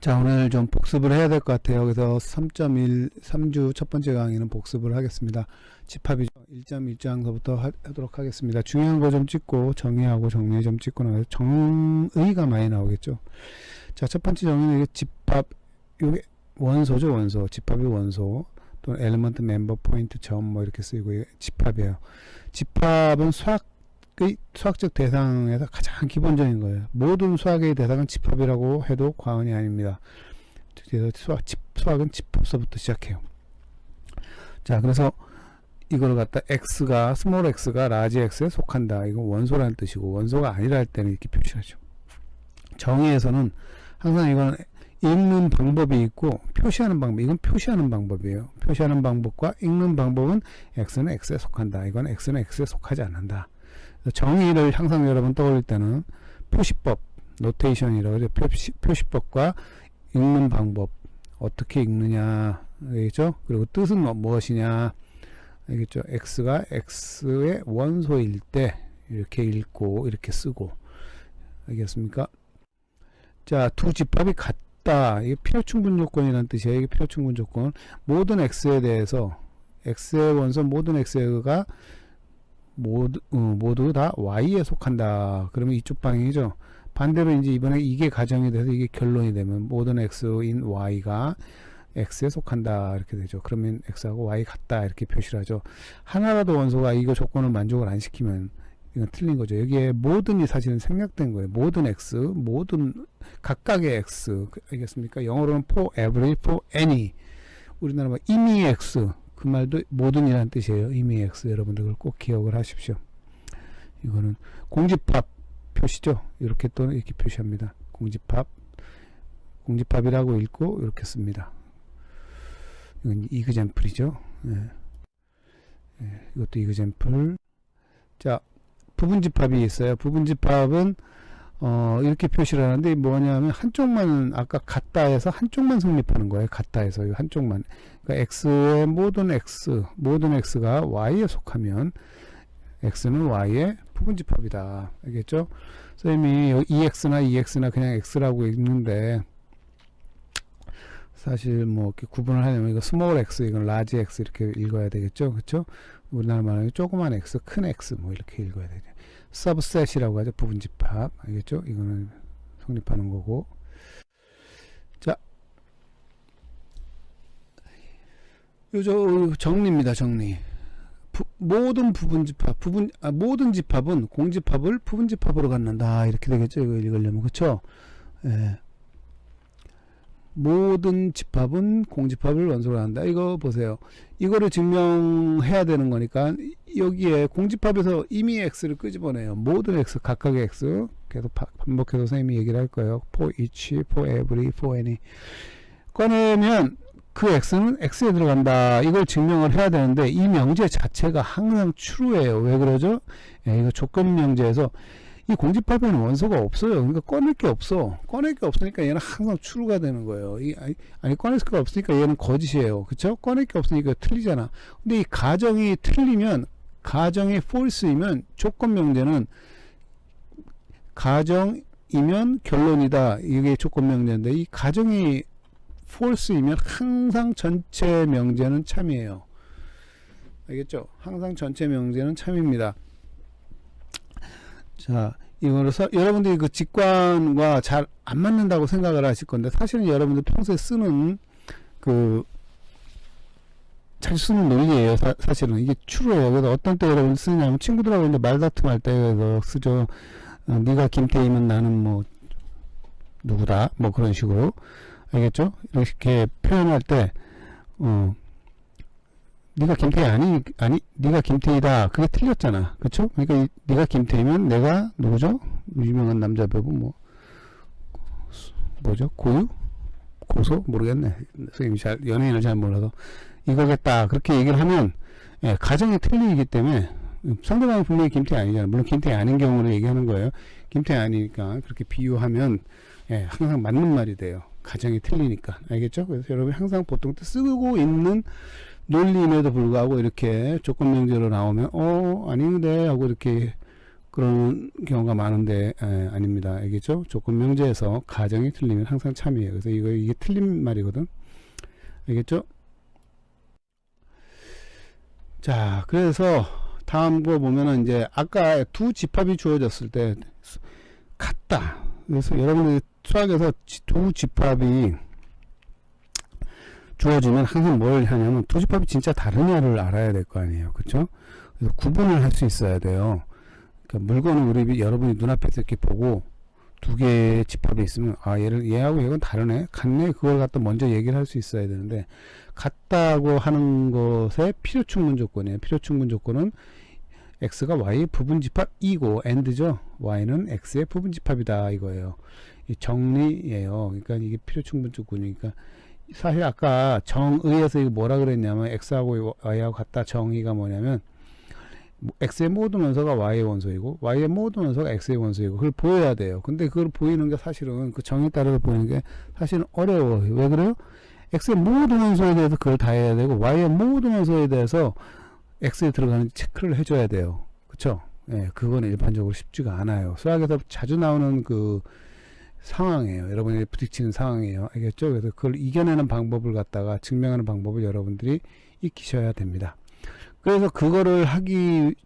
자, 오늘 좀 복습을 해야 될 것 같아요. 그래서 3.1, 3주 첫 번째 강의는 복습을 하겠습니다. 집합이죠. 1.1장서부터 하도록 하겠습니다. 중요한 거 좀 찍고 정의하고 정리 좀 찍고 나서 정의가 많이 나오겠죠. 자, 첫 번째 정의는 이게 집합, 이게 원소죠, 원소. 집합이 원소. 또는 엘리먼트 멤버 포인트 점 뭐 이렇게 쓰이고 이게 집합이에요. 집합은 수학적 대상에서 가장 기본적인 거예요. 모든 수학의 대상은 집합이라고 해도 과언이 아닙니다. 그래서 수학은 집합서부터 시작해요. 자, 그래서 이걸 갖다 x가 스몰 x가 라지 x에 속한다. 이건 원소라는 뜻이고, 원소가 아니라 할 때는 이렇게 표시하죠. 정의에서는 항상 이건 읽는 방법이 있고 표시하는 방법, 이건 표시하는 방법이에요. 표시하는 방법과 읽는 방법은 x는 x에 속한다. 이건 x는 x에 속하지 않는다. 정의를 항상 여러분 떠올릴 때는 표시법, 노테이션이라고 하죠. 표시법과 읽는 방법, 어떻게 읽느냐, 알겠죠? 그리고 뜻은 무엇이냐, 알겠죠? x가 x의 원소일 때 이렇게 읽고 이렇게 쓰고, 알겠습니까? 자, 두 집합이 같다. 이게 필요충분 조건이라는 뜻이에요. 이게 필요충분 조건. 모든 x에 대해서 x의 원소 모든 x가 모두 다 y에 속한다. 그러면 이쪽 방향이죠. 반대로 이제 이번에 이게 가정이 돼서 이게 결론이 되면 모든 x인 y가 x에 속한다 이렇게 되죠. 그러면 x하고 y 같다 이렇게 표시를 하죠. 하나라도 원소가 이거 조건을 만족을 안 시키면 이건 틀린 거죠. 여기에 모든이 사실은 생략된 거예요. 모든 x, 모든 각각의 x, 알겠습니까? 영어로는 for every, for any. 우리나라 뭐 이미 x, 그 말도 모든이라는 뜻이에요. 이미 x. 여러분들 그걸 꼭 기억을 하십시오. 이거는 공집합 표시죠. 이렇게 또는 이렇게 표시합니다. 공집합이라고 읽고 이렇게 씁니다. 이건 이그젬플이죠. 네. 네, 이것도 이그젬플. 자, 부분집합이 있어요. 부분집합은 이렇게 표시를 하는데 뭐냐면 한쪽만 아까 같다 해서 한쪽만 성립하는 거예요. 같다 해서 이 한쪽만. 그러니까 x의 모든 x가 y에 속하면 x는 y의 부분집합이다. 알겠죠? 선생님이 2x나 그냥 x라고 읽는데 사실 뭐 이렇게 구분을 하려면 이거 스몰 x, 이건 라지 x 이렇게 읽어야 되겠죠? 그렇죠? 우리나라 말하면 조그만 x, 큰 x 뭐 이렇게 읽어야 되죠. 서브셋이라고 하죠. 부분집합. 알겠죠? 이거는 성립하는 거고. 자, 요 정리입니다. 정리. 모든 부분집합, 모든 집합은 공집합을 부분집합으로 갖는다. 이렇게 되겠죠? 이거 읽으려면. 그렇죠? 예. 모든 집합은 공집합을 원소로 한다. 이거 보세요. 이거를 증명해야 되는 거니까 여기에 공집합에서 이미 x를 끄집어내요. 모든 x, 각각의 x 계속 반복해서 선생님이 얘기를 할 거예요. for each, for every, for any 꺼내면 그 x는 x에 들어간다. 이걸 증명을 해야 되는데 이 명제 자체가 항상 true예요. 왜 그러죠? 예, 이거 조건 명제에서 이 공집합에는 원소가 없어요. 그러니까 꺼낼 게 없어. 꺼낼 게 없으니까 얘는 항상 true가 되는 거예요. 아니 꺼낼 수가 없으니까 얘는 거짓이에요. 그쵸? 꺼낼 게 없으니까 틀리잖아. 근데 이 가정이 틀리면, 가정이 false이면 조건 명제는 가정이면 결론이다. 이게 조건 명제인데 이 가정이 false이면 항상 전체 명제는 참이에요. 알겠죠? 항상 전체 명제는 참입니다. 자, 이거로서 여러분들이 그 직관과 잘 안 맞는다고 생각을 하실 건데 사실은 여러분들 평소에 쓰는 잘 쓰는 논리예요. 사실은 이게 true예요. 그래서 어떤 때 여러분 쓰냐면 친구들하고 이제 말다툼할 때 쓰죠. 네가 김태희면 나는 뭐 누구다 뭐 그런 식으로. 알겠죠? 이렇게 표현할 때 네가 김태희 네가 김태희다. 그게 틀렸잖아. 그쵸? 그러니까 네가 김태희면 내가 누구죠? 유명한 남자 배우 뭐죠? 고소? 모르겠네. 선생님이 연예인을 잘 몰라서 이거겠다. 그렇게 얘기를 하면 예, 가정이 틀리기 때문에 상대방은 분명히 김태희 아니잖아. 물론 김태희 아닌 경우를 얘기하는 거예요. 김태희 아니니까 그렇게 비유하면 예, 항상 맞는 말이 돼요. 가정이 틀리니까. 알겠죠? 그래서 여러분이 항상 보통 쓰고 있는 논리임에도 불구하고 이렇게 조건 명제로 나오면 아닌데 하고 이렇게 그런 경우가 많은데 아닙니다. 알겠죠? 조건 명제에서 가정이 틀리면 항상 참이에요. 그래서 이게 틀린 말이거든. 알겠죠? 자, 그래서 다음 거 보면은 이제 아까 두 집합이 주어졌을 때 같다. 그래서 여러분들이 수학에서 두 집합이 주어지면 항상 뭘 하냐면 두 집합이 진짜 다르냐를 알아야 될 거 아니에요. 그쵸? 그래서 구분을 할 수 있어야 돼요. 그러니까 물건을 여러분이 눈앞에서 이렇게 보고 두 개의 집합이 있으면 얘하고 얘는 다르네, 같네, 그걸 갖다 먼저 얘기를 할 수 있어야 되는데, 같다고 하는 것의 필요충분 조건이에요. 필요충분 조건은 x가 y의 부분집합이고 and죠. y는 x의 부분집합이다 이거예요. 이 정리예요. 그러니까 이게 필요충분 조건이니까, 사실 아까 정의에서 이거 뭐라 그랬냐면 x하고 y하고 같다. 정의가 뭐냐면 x의 모든 원소가 y의 원소이고 y의 모든 원소가 x의 원소이고, 그걸 보여야 돼요. 근데 그걸 보이는 게 사실은 그 정의에 따라서 보이는 게 사실은 어려워요. 왜 그래요? x의 모든 원소에 대해서 그걸 다 해야 되고 y의 모든 원소에 대해서 x에 들어가는 체크를 해줘야 돼요. 그쵸? 예, 그거는 일반적으로 쉽지가 않아요. 수학에서 자주 나오는 그 상황이에요. 여러분이 부딪히는 상황이에요. 알겠죠? 그래서 그걸 이겨내는 방법을 갖다가 증명하는 방법을 여러분들이 익히셔야 됩니다. 그래서 그걸 하기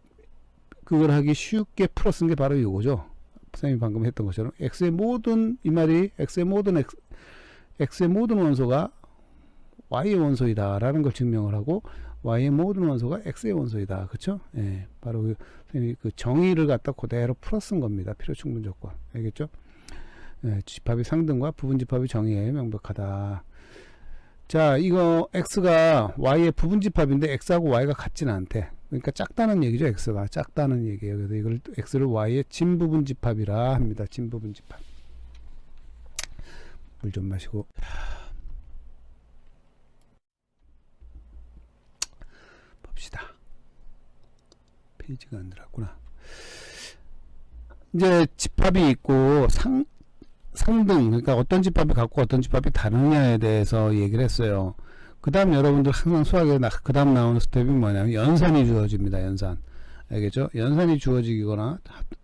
쉽게 풀어쓴 게 바로 이거죠. 선생님이 방금 했던 것처럼 x의 모든, 이 말이 x의 모든 원소가 y의 원소이다 라는 걸 증명을 하고, y의 모든 원소가 x의 원소이다. 그쵸? 예, 바로 선생님이 그 정의를 갖다 그대로 풀어쓴 겁니다. 필요충분 조건. 알겠죠? 예, 집합의 상등과 부분집합의 정의에 명백하다. 자, 이거 x가 y의 부분집합인데 x하고 y가 같지는 않대. 그러니까 작다는 얘기죠. x가 작다는 얘기예요. 그래서 이걸 x를 y의 진부분집합이라 합니다. 진부분집합. 물 좀 마시고. 봅시다. 페이지가 안 들어갔구나. 이제 집합이 있고 상등, 그러니까 어떤 집합이 같고 어떤 집합이 다르냐에 대해서 얘기를 했어요. 그 다음 여러분들 항상 수학에 그 다음 나오는 스텝이 뭐냐면 연산이 주어집니다. 연산. 알겠죠? 연산이 주어지거나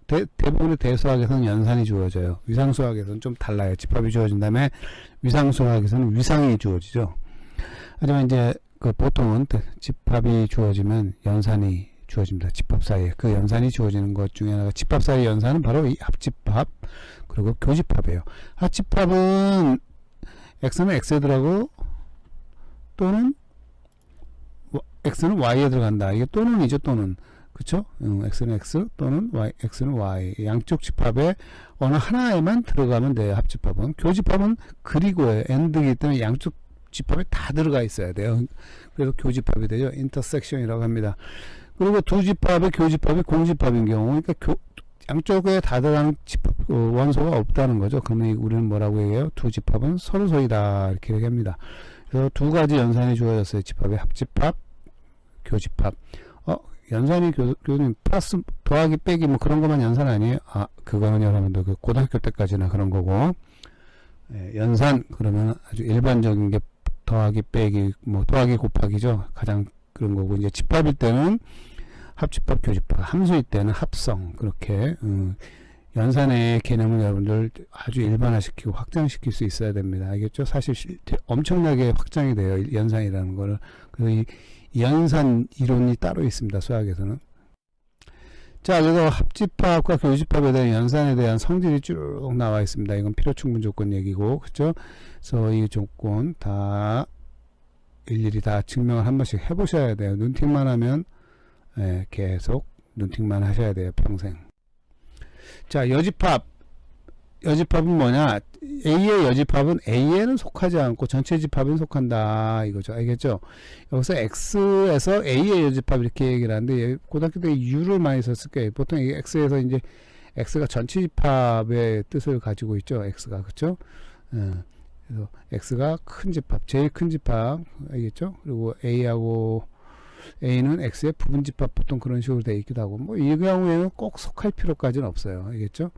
대부분의 대수학에서는 연산이 주어져요. 위상수학에서는 좀 달라요. 집합이 주어진 다음에 위상수학에서는 위상이 주어지죠. 하지만 이제 그 보통은 집합이 주어지면 연산이 주어집니다. 집합 사이에. 그 연산이 주어지는 것 중에 하나가, 집합 사이 연산은 바로 이 합집합 그리고 교집합이에요. 합집합은 x는 x에 들어가고 또는 x는 y에 들어간다. 이게 또는이죠. 또는. 그쵸? x는 x 또는 x는 y. 양쪽 집합에 어느 하나에만 들어가면 돼요. 합집합은. 교집합은 그리고예요. and이기 때문에 양쪽 집합에 다 들어가 있어야 돼요. 그래서 교집합이 되죠. 인터섹션이라고 합니다. 그리고 두 집합의 교집합이 공집합인 경우, 그러니까 양쪽에 다 들어가는 집합, 원소가 없다는 거죠. 그러면 우리는 뭐라고 얘기해요? 두 집합은 서로소이다 이렇게 얘기합니다. 그래서 두 가지 연산이 주어졌어요. 집합의 합집합, 교집합. 연산이 교수님 플러스 더하기 빼기 뭐 그런 것만 연산 아니에요? 그거는 여러분들 그 고등학교 때까지나 그런 거고, 연산 그러면 아주 일반적인 게 더하기 빼기 뭐 더하기 곱하기죠. 가장 그런 거고, 이제 집합일 때는 합집합, 교집합, 함수일 때는 합성. 그렇게 연산의 개념을 여러분들 아주 일반화시키고 확장시킬 수 있어야 됩니다. 알겠죠? 사실 엄청나게 확장이 돼요. 연산이라는 거를. 그래서 이 연산 이론이 따로 있습니다. 수학에서는. 자, 그래서 합집합과 교집합에 대한 연산에 대한 성질이 쭉 나와 있습니다. 이건 필요충분 조건 얘기고, 그렇죠? 그래서 이 조건 다 일일이 다 증명을 한 번씩 해보셔야 돼요. 눈팅만 하면 계속 눈팅만 하셔야 돼요. 평생. 자, 여집합은 뭐냐? A의 여집합은 A에는 속하지 않고 전체 집합은 속한다 이거죠. 알겠죠? 여기서 X에서 A의 여집합 이렇게 얘기를 하는데, 고등학교 때 U를 많이 썼을 거예요. 보통 X에서 이제 X가 전체 집합의 뜻을 가지고 있죠. X가. 그쵸? 그래서 X가 큰 집합, 제일 큰 집합. 알겠죠? 그리고 A는 X의 부분 집합, 보통 그런 식으로 되어 있기도 하고, 뭐 이 경우에는 꼭 속할 필요까지는 없어요. 알겠죠?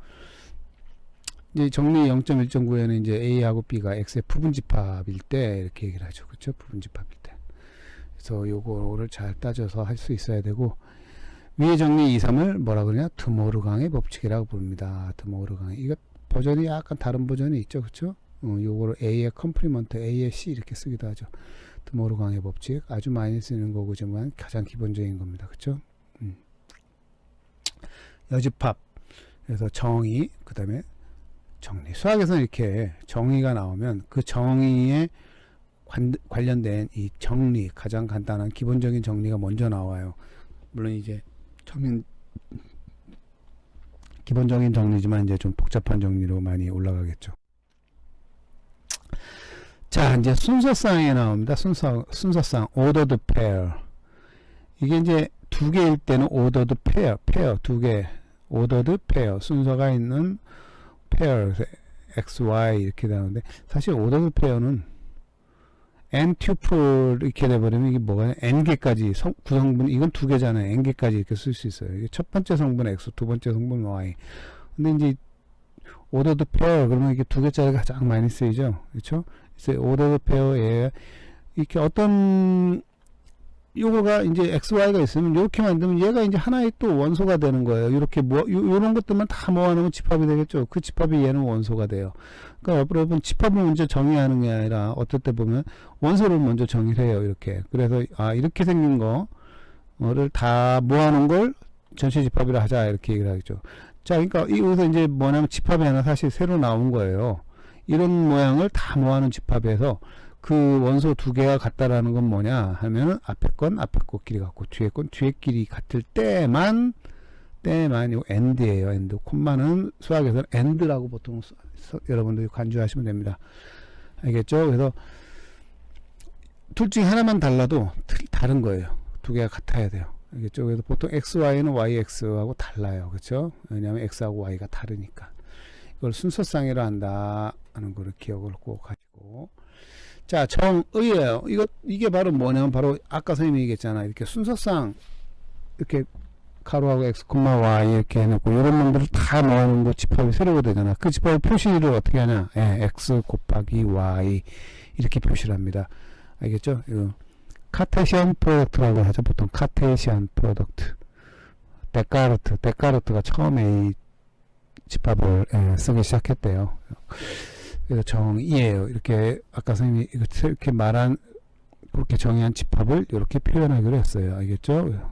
이제 정리 0.1.9에는 이제 A하고 B가 X의 부분 집합일 때 이렇게 얘기를 하죠. 그렇죠? 부분 집합일 때. 그래서 요거를 잘 따져서 할 수 있어야 되고, 위의 정리 2, 3을 뭐라 그러냐? 드모르강의 법칙이라고 부릅니다. 드모르강. 이거 버전이 약간 다른 버전이 있죠. 그쵸? 요거를 A의 컴플리먼트, A의 C 이렇게 쓰기도 하죠. 드모르강의 법칙. 아주 많이 쓰는 거고지만 가장 기본적인 겁니다. 그쵸? 여집합. 그래서 정의, 그 다음에 정리. 수학에서는 이렇게 정의가 나오면 그 정의에 관련된 이 정리, 가장 간단한 기본적인 정리가 먼저 나와요. 물론 이제 기본적인 정리지만 이제 좀 복잡한 정리로 많이 올라가겠죠. 자, 이제 순서쌍에 나옵니다. 순서쌍, ordered pair. 이게 이제 두 개일 때는 ordered pair 두 개, ordered pair, 순서가 있는 pair, x, y 이렇게 나오는데, 사실 ordered pair는 n tuple 이렇게 돼버리면 이게 뭐가 n개까지 구성분, 이건 두 개잖아요. n개까지 이렇게 쓸 수 있어요. 이게 첫 번째 성분 x, 두 번째 성분 y. 근데 이제 ordered pair 그러면 이게 두 개짜리가 가장 많이 쓰이죠. 그렇죠? 그래서 ordered pair에 이렇게 어떤 요거가 이제 x, y가 있으면 이렇게 만들면 얘가 이제 하나의 또 원소가 되는 거예요. 이렇게 요런 것들만 다 모아놓으면 집합이 되겠죠. 그 집합이 얘는 원소가 돼요. 그러니까 여러분 집합을 먼저 정의하는 게 아니라 어떨 때 보면 원소를 먼저 정의를 해요. 이렇게. 그래서 이렇게 생긴 거를 다 모아놓은 걸 전체 집합이라 하자 이렇게 얘기를 하겠죠. 자, 그러니까 여기서 이제 뭐냐면 집합이 하나 사실 새로 나온 거예요. 이런 모양을 다 모아놓은 집합에서 그 원소 두 개가 같다라는 건 뭐냐 하면은 앞에 건 앞에 거끼리 같고 뒤에 건 뒤에 끼리 같을 때만 요 end예요. end. 콤마는 수학에서는 end라고 보통 여러분들이 간주하시면 됩니다. 알겠죠? 그래서 둘 중에 하나만 달라도 다른 거예요. 두 개가 같아야 돼요. 알겠죠? 그래서 보통 xy는 yx하고 달라요. 그렇죠? 왜냐하면 x하고 y가 다르니까. 이걸 순서쌍이라 한다 하는 거를 기억을 꼭 하시고. 자, 정의예요. 이게 바로 뭐냐면 바로 아까 선생님이 얘기했잖아. 이렇게 순서상 이렇게 가로하고 x, y 이렇게 해놓고 이런 놈들을 다 모아놓은 거 집합이 새로가 되잖아. 그 집합의 표시를 어떻게 하냐? x 곱하기 y 이렇게 표시를 합니다. 알겠죠? 이거 카테시안 프로덕트라고 하죠. 보통 카테시안 프로덕트. 데카르트가 처음에 이 집합을 쓰기 시작했대요. 그래서 정의예요. 이렇게 아까 선생님이 이렇게 말한 그렇게 정의한 집합을 이렇게 표현하기로 했어요. 알겠죠?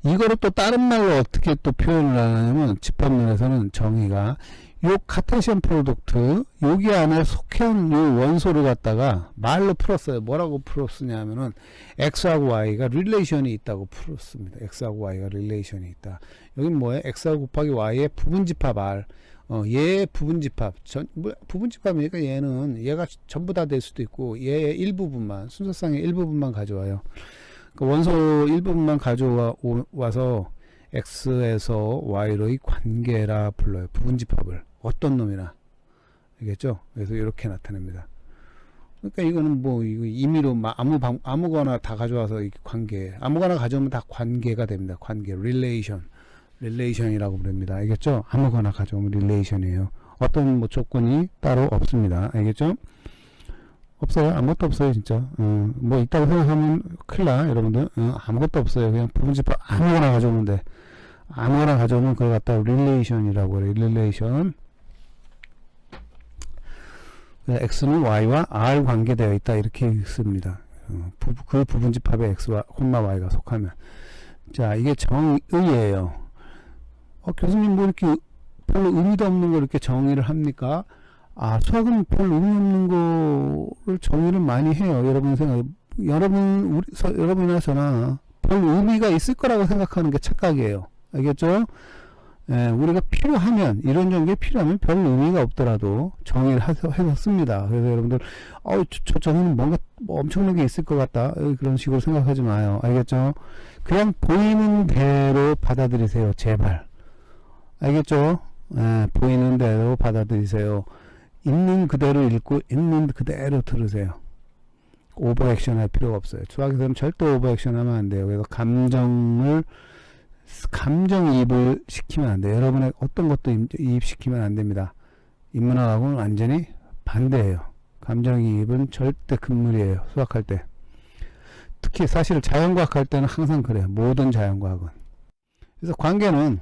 이거를 또 다른 말로 어떻게 또 표현을 하냐면 집합론에서는 정의가 요 카테시안 프로덕트 여기 안에 속한 요 원소를 갖다가 말로 풀었어요. 뭐라고 풀었으냐면은 x하고 y가 릴레이션이 있다고 풀었습니다. x하고 y가 릴레이션이 있다. 여긴 뭐예요? x하고 곱하기 y의 부분집합 r. 얘의 부분집합, 부분집합이니까 얘가 전부 다 될 수도 있고, 얘의 일부분만, 순서상의 일부분만 가져와요. 그 원소 일부분만 가져와서, x에서 y로의 관계라 불러요. 부분집합을. 어떤 놈이나. 알겠죠? 그래서 이렇게 나타냅니다. 그러니까 이거는 뭐, 이거 임의로 아무거나 다 가져와서 이 관계, 아무거나 가져오면 다 관계가 됩니다. 관계, 릴레이션이라고 부릅니다. 알겠죠? 아무거나 가져오면 릴레이션이에요. 어떤 뭐 조건이 따로 없습니다. 알겠죠? 없어요. 아무것도 없어요, 진짜. 뭐 있다고 생각하면 큰일 나, 여러분들. 아무것도 없어요. 그냥 부분집합 아무거나 가져오면 돼. 아무거나 가져오면 그걸 갖다 릴레이션이라고 그래요. 릴레이션. x는 y와 r 관계되어 있다. 이렇게 씁니다. 그 부분집합에 x와 y가 속하면. 자, 이게 정의예요. 교수님 뭐 이렇게 별로 의미도 없는 걸 이렇게 정의를 합니까? 수학은 별로 의미 없는 거를 정의를 많이 해요. 여러분이나 저나 별 의미가 있을 거라고 생각하는 게 착각이에요. 알겠죠? 우리가 필요하면, 이런 정도에 필요하면 별 의미가 없더라도 정의를 해서 씁니다. 그래서 여러분들, 저 정의는 뭔가 엄청난 게 있을 것 같다. 그런 식으로 생각하지 마요. 알겠죠? 그냥 보이는 대로 받아들이세요. 제발. 알겠죠? 보이는 대로 받아들이세요. 있는 그대로 읽고 있는 그대로 들으세요. 오버액션 할 필요가 없어요. 수학에서는 절대 오버액션 하면 안 돼요. 그래서 감정이입을 시키면 안 돼요. 여러분의 어떤 것도 이입시키면 안 됩니다. 인문학하고는 완전히 반대예요. 감정이입은 절대 금물이에요. 수학할 때. 특히 사실 자연과학 할 때는 항상 그래요. 모든 자연과학은. 그래서 관계는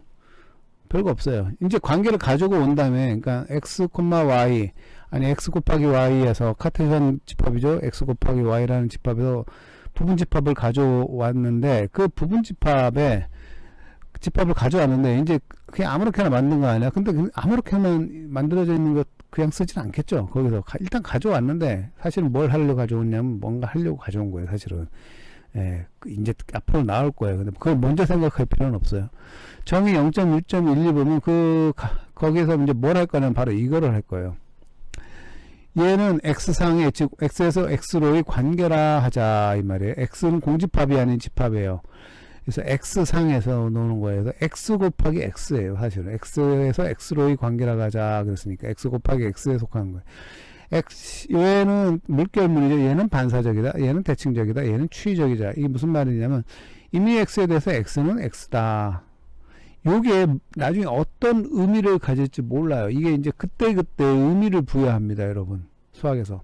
별거 없어요. 이제 관계를 가지고 온 다음에, 그러니까 x, y, 아니 x 곱하기 y에서 카테시안 집합이죠. x 곱하기 y라는 집합에서 부분집합을 가져왔는데, 그 부분집합을 가져왔는데, 이제 그냥 아무렇게나 만든 거 아니야. 근데 아무렇게만 만들어져 있는 것 그냥 쓰진 않겠죠. 거기서 일단 가져왔는데, 사실은 뭘 하려고 가져왔냐면 뭔가 하려고 가져온 거예요. 사실은. 예, 이제 앞으로 나올 거예요. 근데 그걸 먼저 생각할 필요는 없어요. 정의 0.1.12 보면 거기에서 이제 뭘 할 거냐면 바로 이거를 할 거예요. 얘는 x상의, 즉 x에서 x로의 관계라 하자 이 말이에요. x는 공집합이 아닌 집합이에요. 그래서 x상에서 노는 거예요. 그래서 x 곱하기 x예요. 사실은 x에서 x로의 관계라 하자 그랬으니까 x 곱하기 x에 속하는 거예요. 얘는 물결문이죠. 얘는 반사적이다. 얘는 대칭적이다. 얘는 추이적이다. 이게 무슨 말이냐면 이미 x에 대해서 x는 x다. 요게 나중에 어떤 의미를 가질지 몰라요. 이게 이제 그때그때 의미를 부여합니다. 여러분. 수학에서.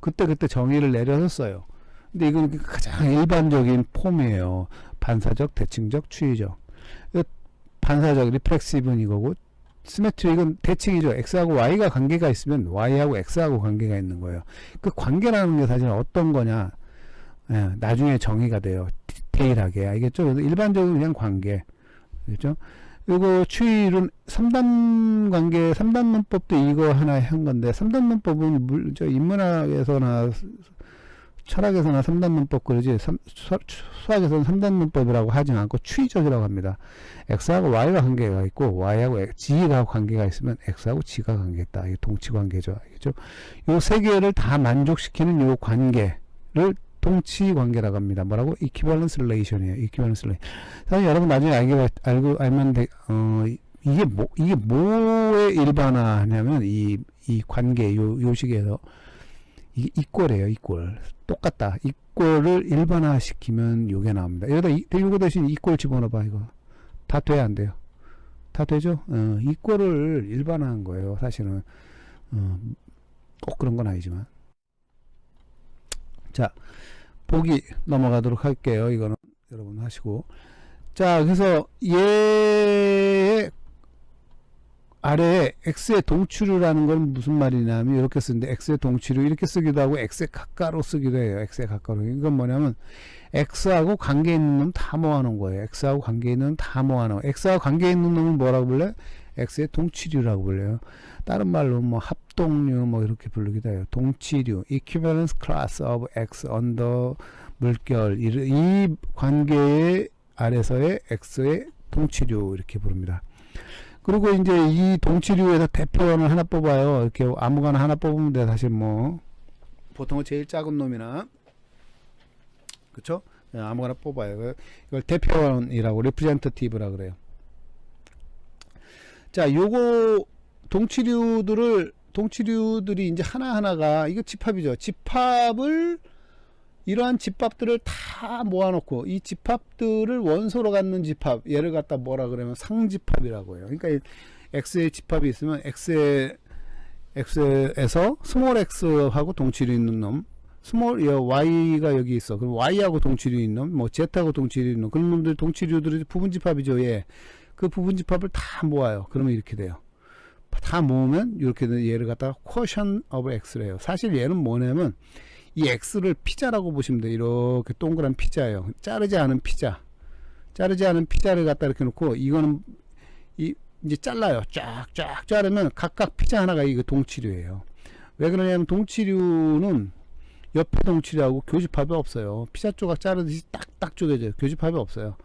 그때그때 정의를 내려서 써요. 근데 이건 가장 일반적인 폼이에요. 반사적, 대칭적, 추이적. 반사적, 리플렉시브는 이거고, 시메트릭은 대칭이죠. x하고 y가 관계가 있으면 y하고 x하고 관계가 있는 거예요. 그 관계라는 게 사실 어떤 거냐, 예, 나중에 정의가 돼요. 디테일하게. 알겠죠? 그래서 일반적으로 그냥 관계. 그렇죠? 그리고 추이는 3단 관계, 3단 문법도 이거 하나 한 건데, 3단 문법은 인문학에서나 철학에서나 3단 문법 그러지, 수학에서는 3단 문법이라고 하지 않고 추이적이라고 합니다. x하고 y가 관계가 있고 y하고 g가 관계가 있으면 x하고 g가 관계가 있다. 이게 동치 관계죠. 알겠죠? 요 세 개를 다 만족시키는 요 관계를 동치 관계라고 합니다. 뭐라고? equivalence relation이에요. equivalence relation. 사실 여러분 나중에 알면 돼. 이게 뭐의 일반화냐면 이 관계 요 식에서 이게 이꼴이에요. 이꼴. 똑같다. 이꼴을 일반화시키면 요게 나옵니다. 여기다 요거 대신 이꼴 집어넣어봐. 이거 다 돼? 안 돼요? 다 되죠? 이꼴을 일반화한 거예요. 사실은 꼭 그런 건 아니지만. 자, 보기 넘어가도록 할게요. 이거는 여러분 하시고. 자, 그래서 얘의 아래에 x의 동치류라는 건 무슨 말이냐면 이렇게 쓰는데, x의 동치류 이렇게 쓰기도 하고 x의 가까로 쓰기도 해요. x의 가까로. 이건 뭐냐면 x하고 관계 있는 놈 다 모아놓은 거예요. x하고 관계 있는 놈 다 모아놓은. x하고 관계 있는 놈은 뭐라고 불러요? x의 동치류라고 불려요. 다른 말로 뭐 합동류 뭐 이렇게 부르기도 해요. 동치류, equivalence class of x under 물결, 이 관계의 아래서의 x의 동치류 이렇게 부릅니다. 그리고 이제 이 동치류에서 대표원을 하나 뽑아요. 이렇게 아무거나 하나 뽑으면 돼. 사실 뭐 보통은 제일 작은 놈이나, 그쵸? 아무거나 뽑아요. 이걸 대표원이라고, representative라 그래요. 자, 요거 동치류들이 이제 하나하나가, 이거 집합이죠. 이러한 집합들을 다 모아놓고 이 집합들을 원소로 갖는 집합, 얘를 갖다 뭐라 그러면 상집합이라고 해요. 그러니까 x의 집합이 있으면 x에서 스몰 x하고 동치류 있는 놈, 스몰 y가 여기 있어. 그럼 y하고 동치류 있는 놈, 뭐 z하고 동치류 있는 놈, 그런 놈들 동치류들이 부분집합이죠. 예. 그 부분집합을 다 모아요. 그러면 이렇게 돼요. 다 모으면 이렇게 얘를 갖다가 quotient of x를 해요. 사실 얘는 뭐냐면 이 x를 피자라고 보시면 돼요. 이렇게 동그란 피자예요. 자르지 않은 피자를 갖다 이렇게 놓고, 이거는 이제 잘라요. 쫙쫙 자르면 각각 피자 하나가 이거 동치류예요. 왜 그러냐면 동치류는 옆에 동치류하고 교집합이 없어요. 피자 조각 자르듯이 딱딱 쪼개져요. 교집합이 없어요.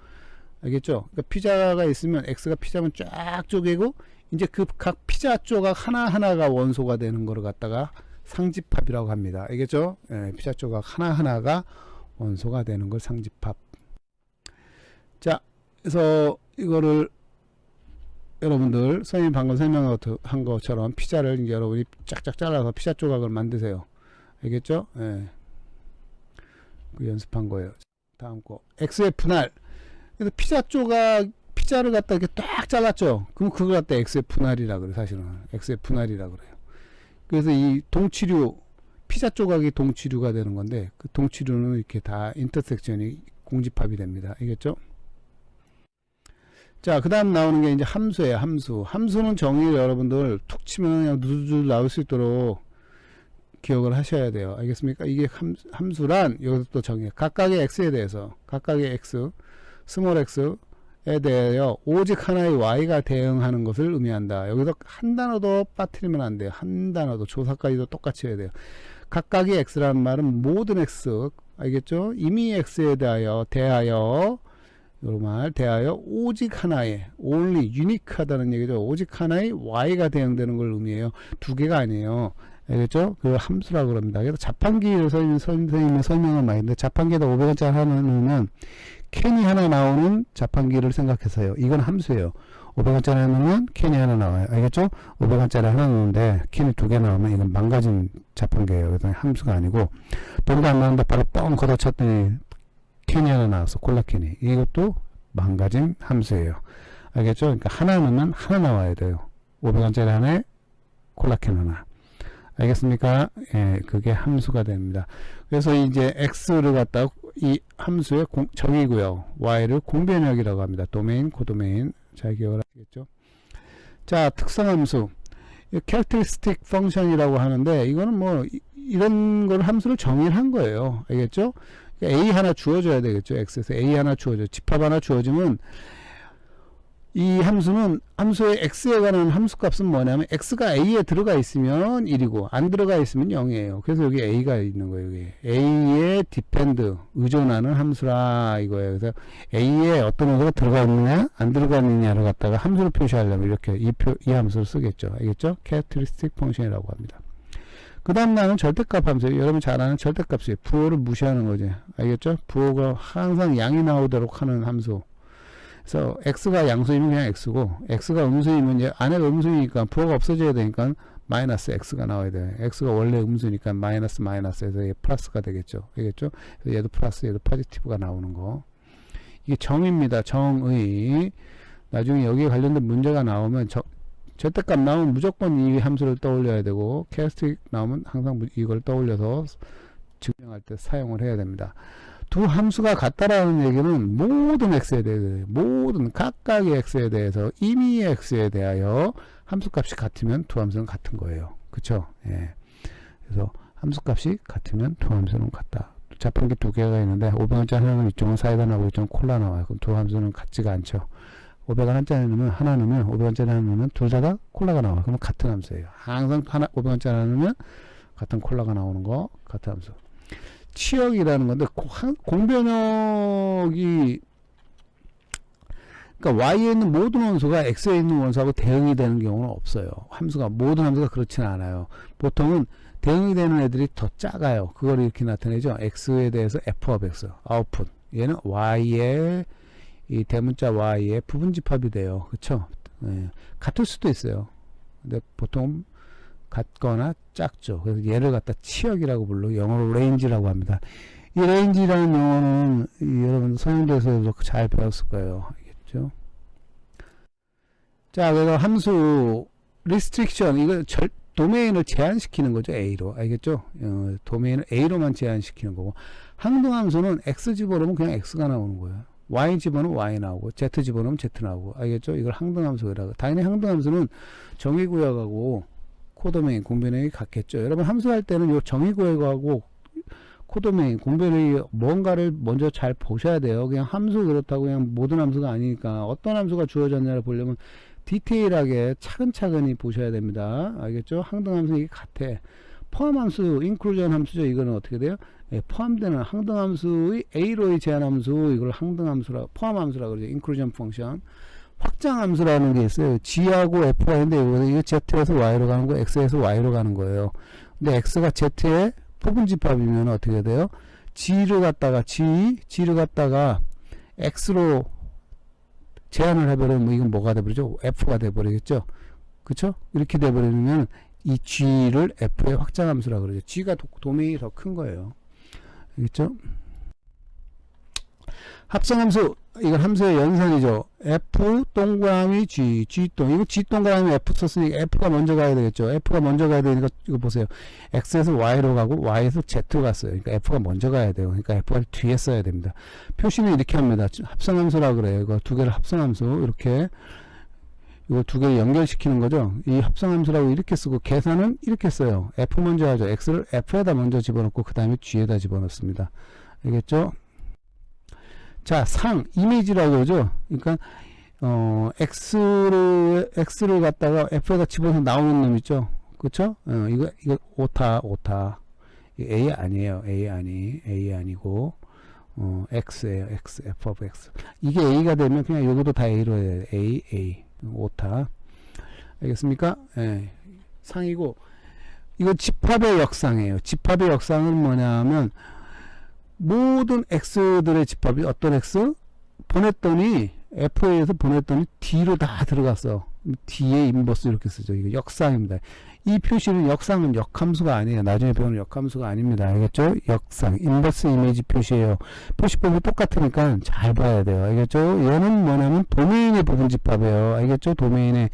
알겠죠? 그러니까 피자가 있으면 x가 피자면 쫙 쪼개고, 이제 그 각 피자 조각 하나하나가 원소가 되는 거를 갖다가 상집합이라고 합니다. 알겠죠? 예, 피자 조각 하나하나가 원소가 되는 걸 상집합. 자, 그래서 이거를 여러분들 선생님 방금 설명한 것처럼 피자를 이제 여러분이 쫙쫙 잘라서 피자 조각을 만드세요. 알겠죠? 예. 그 연습한 거예요. 다음 거 x의 분할. 그래서 피자를 갖다 이렇게 딱 잘랐죠. 그럼 그걸 갖다 x의 분할이라 그래. 사실은 x의 분할이라 그래요. 그래서 이 동치류 피자 조각이 동치류가 되는 건데 그 동치류는 이렇게 다 인터섹션이 공집합이 됩니다. 알겠죠? 자, 그 다음 나오는 게 이제 함수예요. 함수는 정의를 여러분들 툭 치면 그냥 누두두 나올 수 있도록 기억을 하셔야 돼요. 알겠습니까? 이게 함수란 여기서 또 정의. 각각의 x에 대해서 각각의 x, 스몰 x에 대하여 오직 하나의 y가 대응하는 것을 의미한다. 여기서 한 단어도 빠뜨리면 안 돼요. 한 단어도 조사까지도 똑같이 해야 돼요. 각각의 x라는 말은 모든 x, 알겠죠? 이미 x에 대하여 요 말 대하여 오직 하나의 only 유니크하다는 얘기죠. 오직 하나의 y가 대응되는 걸 의미해요. 두 개가 아니에요. 알겠죠? 그 함수라고 그럽니다. 그래서 자판기를 선생님이 설명을 많이 했는데 자판기에다 500원짜리 하나 넣으면 캔이 하나 나오는 자판기를 생각해서요. 이건 함수예요. 500원짜리 하나 넣으면 캔이 하나 나와요. 알겠죠? 500원짜리 하나 넣는데 캔이 두 개 나오면 이건 망가진 자판기예요. 그래서 함수가 아니고 돈도 안 나오는데 바로 뻥 걷어쳤더니 캔이 하나 나왔어. 콜라캔이. 이것도 망가진 함수예요. 알겠죠? 그러니까 하나 넣으면 하나 나와야 돼요. 500원짜리 하나에 콜라캔 하나. 알겠습니까? 예, 그게 함수가 됩니다. 그래서 이제 x를 갖다 이 함수의 정의고요. y를 공변역이라고 합니다. 도메인, 코도메인. 잘 기억을 하시겠죠? 자, 특성함수. characteristic function이라고 하는데 이거는 뭐 이런 걸 함수를 정의를 한 거예요. 알겠죠? a 하나 주어줘야 되겠죠. x에서 a 하나 주어져. 집합 하나 주어지면 이 함수는 함수의 x에 관한 함수값은 뭐냐면 x가 a에 들어가 있으면 1이고 안 들어가 있으면 0이에요. 그래서 여기 a가 있는 거예요. 여기 a에 depend 의존하는 함수라 이거예요. 그래서 a에 어떤 함수가 들어가 있느냐 안 들어가 있느냐를 갖다가 함수를 표시하려면 이렇게 이 함수를 쓰겠죠. 알겠죠? characteristic function이라고 합니다. 그 다음 나는 절대값 함수. 여러분 잘 아는 절대값이에요. 부호를 무시하는 거지. 알겠죠? 부호가 항상 양이 나오도록 하는 함수. 그래서 x가 양수이면 그냥 x고 x가 음수이면 이제 안에가 음수이니까 부호가 없어져야 되니까 마이너스 x가 나와야 돼요. x가 원래 음수니까 마이너스에서 얘 플러스가 되겠죠. 알겠죠? 그래서 얘도 플러스 얘도 포지티브가 나오는 거. 이게 정의입니다. 정의. 나중에 여기에 관련된 문제가 나오면 절대값 나오면 무조건 이 함수를 떠올려야 되고 캐스틱 나오면 항상 이걸 떠올려서 증명할 때 사용을 해야 됩니다. 두 함수가 같다라는 얘기는 모든 x에 대해서 모든 각각의 x에 대해서 임의의 x에 대하여 함수값이 같으면 두 함수는 같은 거예요. 그쵸? 예. 그래서 함수값이 같으면 두 함수는 같다. 자판기 두 개가 있는데 500원짜리 하나는 이쪽은 사이다 나오고 이쪽은 콜라 나와요. 그럼 두 함수는 같지가 않죠. 500원짜리 넣으면 하나 넣으면 500원짜리 하나 넣으면 둘 다 콜라가 나와. 그러면 같은 함수예요. 항상 500원짜리 하나 넣으면 같은 콜라가 나오는 거 같은 함수. 치역이라는 건데 공변역이 그러니까 y에 있는 모든 원소가 x에 있는 원소하고 대응이 되는 경우는 없어요. 모든 함수가 그렇지는 않아요. 보통은 대응이 되는 애들이 더 작아요. 그걸 이렇게 나타내죠. x에 대해서 f of x 아웃풋. 얘는 y의 이 대문자 y의 부분집합이 돼요. 그쵸? 예. 같을 수도 있어요. 근데 보통 같거나 작죠. 그래서 얘를 갖다 치역이라고 불러. 영어로 레인지라고 합니다. 이 레인지라는 용어는 여러분 서양대에서도 잘 배웠을 거예요. 알겠죠? 자, 그래서 함수 restriction 이거 도메인을 제한시키는 거죠. A로. 알겠죠? 도메인을 A로만 제한시키는 거고 항등함수는 X 집어넣으면 그냥 X가 나오는 거예요. Y 집어넣으면 Y 나오고 Z 집어넣으면 Z 나오고 알겠죠? 이걸 항등함수라고. 당연히 항등함수는 정의구역하고 코도메인, 공변역이 같겠죠. 여러분 함수할 때는 요 정의구역하고 코도메인, 공변역이 뭔가를 먼저 잘 보셔야 돼요. 그냥 함수 그렇다고 그냥 모든 함수가 아니니까 어떤 함수가 주어졌냐를 보려면 디테일하게 차근차근히 보셔야 됩니다. 알겠죠? 항등함수 이게 같아. 포함함수, 인클루전 함수죠. 이거는 어떻게 돼요? 예, 포함되는 항등함수의 A로의 제한함수 이걸 항등함수라 포함함수라고 그러죠. 인클루전 펑션. 확장함수라는 게 있어요. G하고 F가 있는데 이거 Z에서 Y로 가는 거, X에서 Y로 가는 거예요. 근데 X가 Z의 부분집합이면 어떻게 돼요? G를 갖다가 X로 제한을 해버리면 이건 뭐가 돼버리죠? F가 돼버리겠죠? 그쵸? 이렇게 돼버리면 이 G를 F의 확장함수라고 그러죠. G가 도메인이 더 큰 거예요. 알겠죠? 합성함수, 이건 함수의 연산이죠. F 동그라미 G, G 이거 G 동그라미 F 썼으니까 F가 먼저 가야 되겠죠. F가 먼저 가야 되니까 이거 보세요. X에서 Y로 가고 Y에서 Z로 갔어요. 그러니까 F가 먼저 가야 돼요. 그러니까 F가 뒤에 써야 됩니다. 표시는 이렇게 합니다. 합성함수라 그래요. 이거 두 개를 합성함수, 이렇게 이거 두 개를 연결시키는 거죠. 이 합성함수라고 이렇게 쓰고, 계산은 이렇게 써요. F 먼저 하죠. X를 F에다 먼저 집어넣고 그 다음에 G에다 집어넣습니다. 알겠죠? 자, 이미지라고 그러죠. 그러니까 X를 갖다가 F에다 집어서 나오는 놈 있죠. 그쵸? 이거 오타. A 아니에요. A 아니고 X예요. X, F of X. 이게 A가 되면 그냥 요것도 다 A로 해야 돼요. A. 오타. 알겠습니까? 예. 상이고, 이거 집합의 역상이에요. 집합의 역상은 뭐냐면, 모든 X들의 집합이 어떤 X? 보냈더니, F에서 보냈더니 D로 다 들어갔어. D의 인버스 이렇게 쓰죠. 이거 역상입니다. 이 표시는 역상은 역함수가 아니에요. 나중에 배우는 역함수가 아닙니다. 알겠죠? 역상, 인버스 이미지 표시예요. 표시법이 똑같으니까 잘 봐야 돼요. 알겠죠? 얘는 뭐냐면 도메인의 부분집합이에요. 알겠죠? 도메인의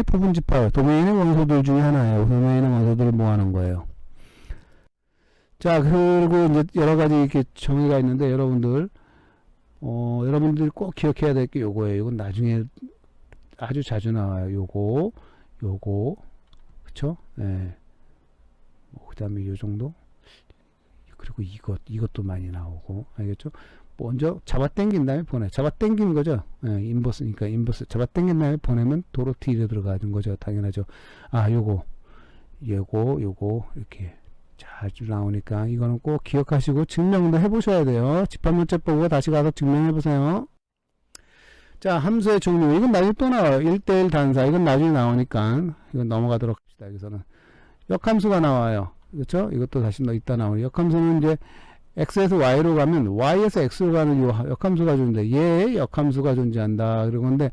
부분집합, 도메인의 원소들 중에 하나예요. 도메인의 원소들을 모아놓은 거예요. 자, 그리고 이제 여러 가지 이렇게 정의가 있는데, 여러분들이 꼭 기억해야 될 게 요거예요. 이건 나중에 아주 자주 나와요. 요거. 그쵸? 예. 그 다음에 요 정도? 그리고 이것도 많이 나오고. 알겠죠? 먼저 잡아당긴 다음에 보내. 잡아당기는 거죠? 예, 인버스니까, 잡아당긴 다음에 보내면 도로 D로 들어가는 거죠. 당연하죠. 아, 요거, 이렇게 자주 나오니까, 이거는 꼭 기억하시고, 증명도 해보셔야 돼요. 집합문제 보고 다시 가서 증명해보세요. 자, 함수의 종류. 이건 나중에 또 나와요. 1대1 단사. 이건 나중에 나오니까, 이건 넘어가도록 합시다. 여기서는. 역함수가 나와요. 그렇죠? 이것도 다시 이따 나오네요. 역함수는 이제, X에서 Y로 가면, Y에서 X로 가는 요 역함수가 존재해. 얘의 역함수가 존재한다. 그런 건데,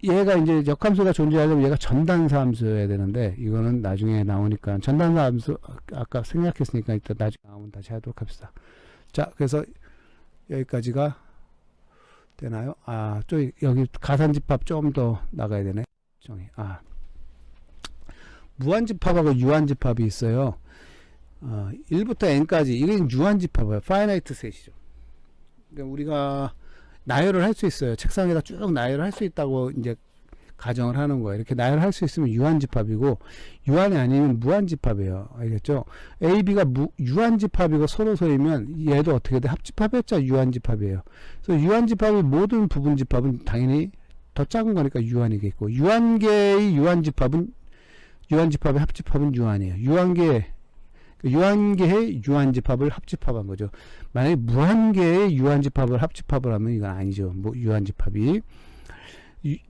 얘가 이제 역함수가 존재하려면 얘가 전단사 함수여야 되는데, 이거는 나중에 나오니까, 전단사 함수, 아까 생략했으니까 이따 나중에 나오면 다시 하도록 합시다. 자, 그래서 여기까지가 되나요? 아, 또 여기 가산집합 좀 더 나가야 되네. 무한집합하고 유한집합이 있어요. 1부터 n까지 이게 유한집합이에요. 파이나이트 셋이죠. 그러니까 우리가 나열을 할 수 있어요. 책상에다 쭉 나열을 할 수 있다고 이제 가정을 하는 거예요. 이렇게 나열을 할 수 있으면 유한집합이고, 유한이 아니면 무한집합이에요. 알겠죠? A, B가 유한집합이고 서로서이면 얘도 어떻게 돼? 합집합했죠? 유한집합이에요. 그래서 유한집합의 모든 부분집합은 당연히 더 작은 거니까 유한이겠고, 유한계의 유한집합의 합집합은 유한이에요. 유한계의 유한집합을 합집합한 거죠. 만약에 무한계의 유한집합을 합집합을 하면 이건 아니죠. 뭐 유한집합이.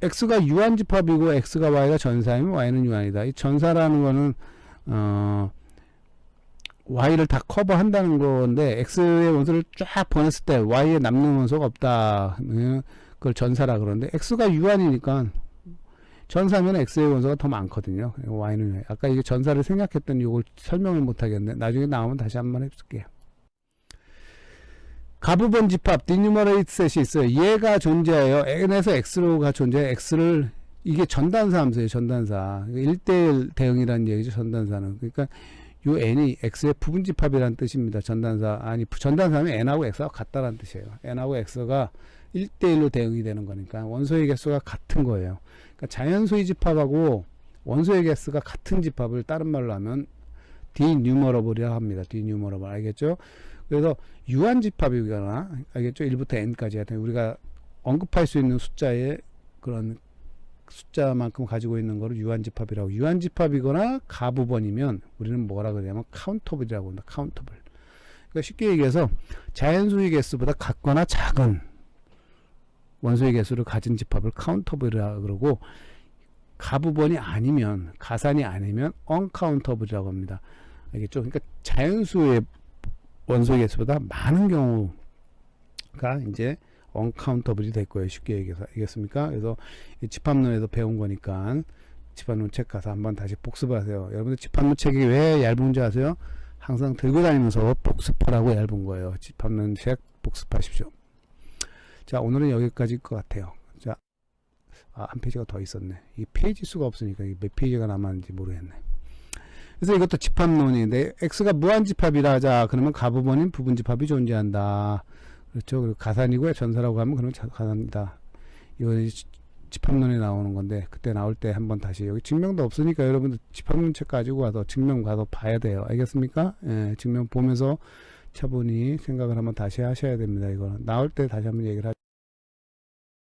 X가 유한집합이고 X가 Y가 전사이면 Y는 유한이다. 이 전사라는 거는 Y를 다 커버한다는 건데, X의 원소를 쫙 보냈을 때 Y에 남는 원소가 없다. 그걸 전사라 그러는데, X가 유한이니까 전사면 X의 원소가 더 많거든요. Y는 유한. 아까 이게 전사를 생각했더니 이걸 설명을 못 하겠네. 나중에 나오면 다시 한번 해볼게요. 가부번 집합, 디뉴머레이트 셋이 있어요. 얘가 존재해요. n에서 x로가 존재해. x를, 이게 전단사 함수예요. 전단사. 1대1 대응이라는 얘기죠. 전단사는. 그러니까 요 n이 x의 부분집합이라는 뜻입니다. 전단사는 n하고 x가 같다라는 뜻이에요. n하고 x가 1대1로 대응이 되는 거니까 원소의 개수가 같은 거예요. 그러니까 자연수의 집합하고 원소의 개수가 같은 집합을 다른 말로 하면 디뉴머러블이라고 합니다. 디뉴머러블. 알겠죠? 그래서 유한집합이거나, 알겠죠? 1부터 n까지 하여튼 우리가 언급할 수 있는 숫자의 그런 숫자만큼 가지고 있는 거를 유한집합이라고. 유한집합이거나 가부번이면 우리는 뭐라 그러냐면 카운터블이라고 합니다. 카운터블. 그러니까 쉽게 얘기해서 자연수의 개수보다 같거나 작은 원소의 개수를 가진 집합을 카운터블이라고 그러고, 가부번이 아니면, 가산이 아니면 언카운터블이라고 합니다. 알겠죠? 그러니까 자연수의 원소의 개수보다 많은 경우가 이제 언카운터블이 될 거예요. 쉽게 얘기해서. 알겠습니까? 그래서 집합론에서 배운 거니까 집합론 책 가서 한번 다시 복습을 하세요. 여러분들 집합론 책이 왜 얇은지 아세요? 항상 들고 다니면서 복습하라고 얇은 거예요. 집합론 책 복습하십시오. 자, 오늘은 여기까지일 것 같아요. 자, 한 페이지가 더 있었네. 이 페이지 수가 없으니까 이게 몇 페이지가 남았는지 모르겠네. 그래서 이것도 집합론인데 x가 무한집합이라. 자, 그러면 가부번인 부분집합이 존재한다. 그렇죠. 그리고 가산이고요. 전사라고 하면 그러면 가산이다. 이거는 집합론에 나오는 건데, 그때 나올 때 한번 다시, 여기 증명도 없으니까 여러분들 집합론 책 가지고 와서 증명 가서 봐야 돼요. 알겠습니까? 예, 증명 보면서 차분히 생각을 한번 다시 하셔야 됩니다. 이거는 나올 때 다시 한번 얘기를